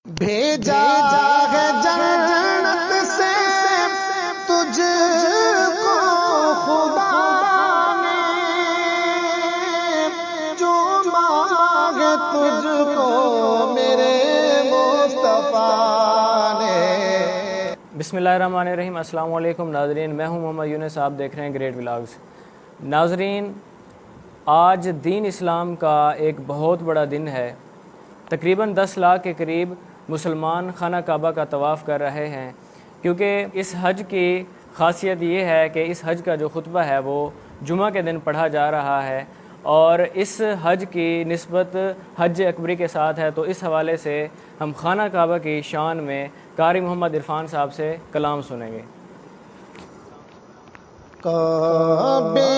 بھیجا ہے جنت سے تجھ کو خدا نے، جو مانگے تجھ کو میرے مصطفیٰ نے۔ بسم اللہ الرحمن الرحیم۔ السلام علیکم ناظرین، میں ہوں محمد یونس، آپ دیکھ رہے ہیں گریٹ ولاگز۔ ناظرین، آج دین اسلام کا ایک بہت بڑا دن ہے۔ تقریباً 10 لاکھ کے قریب مسلمان خانہ کعبہ کا طواف کر رہے ہیں، کیونکہ اس حج کی خاصیت یہ ہے کہ اس حج کا جو خطبہ ہے وہ جمعہ کے دن پڑھا جا رہا ہے، اور اس حج کی نسبت حج اکبری کے ساتھ ہے، تو اس حوالے سے ہم خانہ کعبہ کی شان میں قاری محمد عرفان صاحب سے کلام سنیں گے۔ کعبے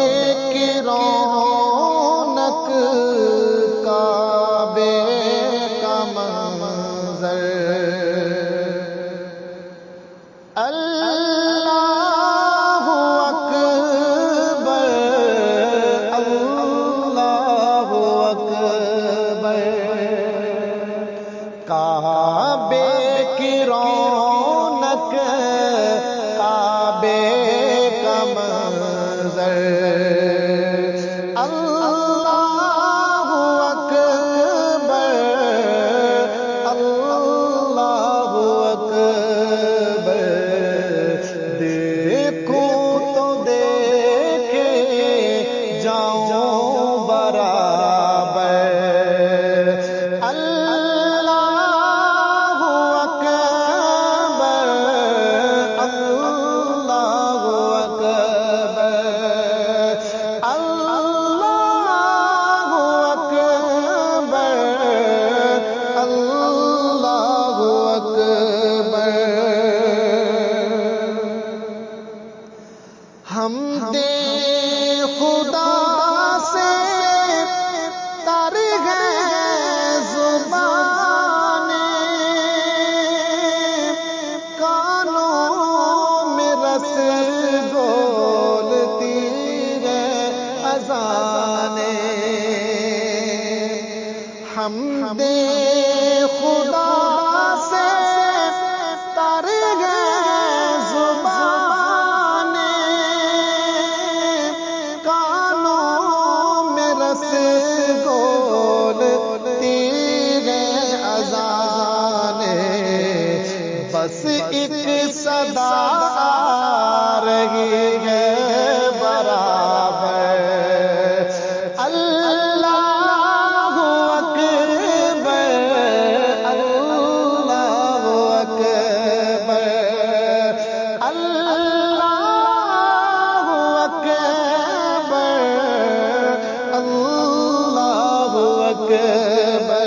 کی رونق، کعبے کا منظر، اللہ اکبر، اللہ اکبر، کعبے کی رونق، کعبے کا منظر، اللہ اکبر، اللہ اکبر، دیکھوں تو دیکھے جاؤں برابر، اللہ اکبر، اللہ اکبر، اللہ اکبر، اللہ اکبر۔ ہم دے خدا سے تر ہے زبانیں، کانوں میں رس گولتی ہے اذانیں، ہم دے خدا سے تر ہے زبانیں، کانوں میں رس گولتی ہے اذانیں، بس ایک صدا آ رہی ہے برابر، اللہ اکبر، اللہ اکبر، اللہ اکبر، اللہ اکبر۔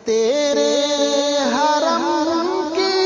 تیرے حرم کی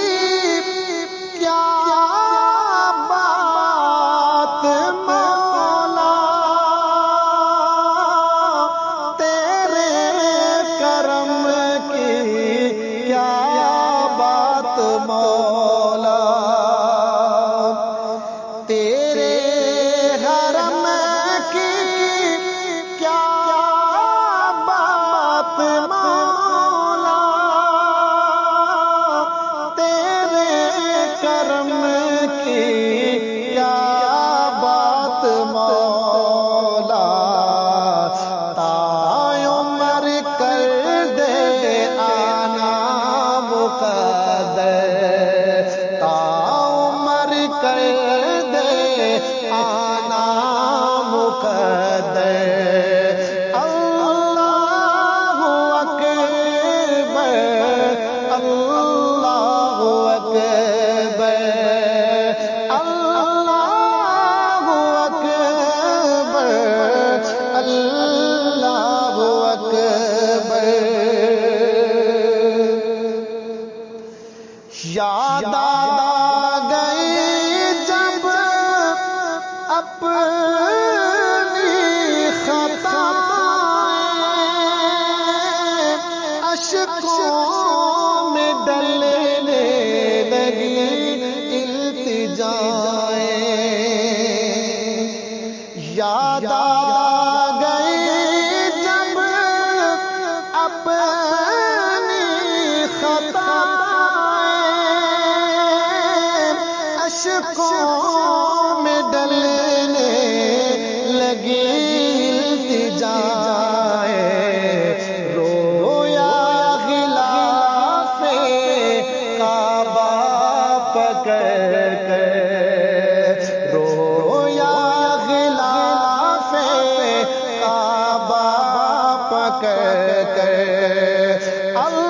کر